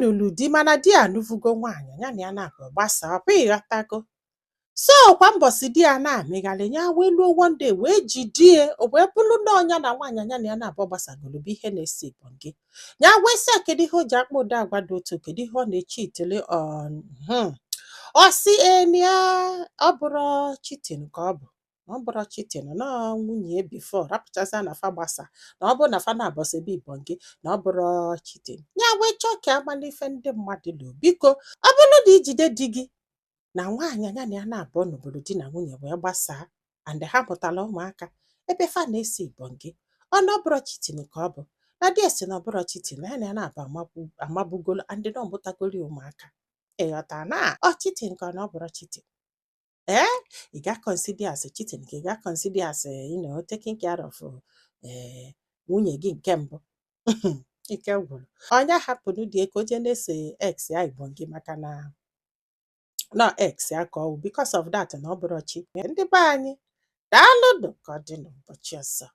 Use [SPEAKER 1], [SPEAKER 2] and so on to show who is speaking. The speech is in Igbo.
[SPEAKER 1] nụrụ di mana di anụvugo nwaanyị ya na ya na-abụ gbasaa ọkwa ịghọtago. So kwa mbọsị di ya na-amịghalị ya wee luo one day wee jidie o wee bụrụ na ọnya na nwaanyị ya na ya na-abụ gbasagolo bụ ihe na-ese Ebonyi. Ya wee sị kedu ihe o ji akpa ụdị agwa dị otu kedu ihe ọ na-eche itele ọ sị enia ọ bụrụ cheating ka ọ bụ ọ bụrụ cheating na nwunye before rapụchaza na fa gbasa na ọ bụ na fa na-abọsebe Ebonyi na ọ bụrụ cheating. Ya wee chọọ ka amala ife ndị mmadụ lụ biko ọ bụrụ na ijide di gị na nwaanyị ya na ya na-abụ n'obodo di na nwunye wee gbasaa and ha mụtara ụmụaka ebe fa na-ese Ebonyi ọ na ọ bụrụ cheating ka ọ bụ na di esi na ọ bụrụ cheating na ya na ya na-abụ amabugolo and na ọ mụtagoro ụmụaka ịghọta na ọ cheating ka ọ na ọ bụrụ cheating. Ị ga consider as cheating ka ị ga consider as taking care of nwunye gị nke mbụ ike gwụrụ onye hapụrụ di ka o jee na-ese ex ya Ebonyi maka na no ex ya ka ọ wụ because of that na ọ bụrụ chi ndị be anyị daalụnụ ka ọ dị n'ụbọchị ọzọ.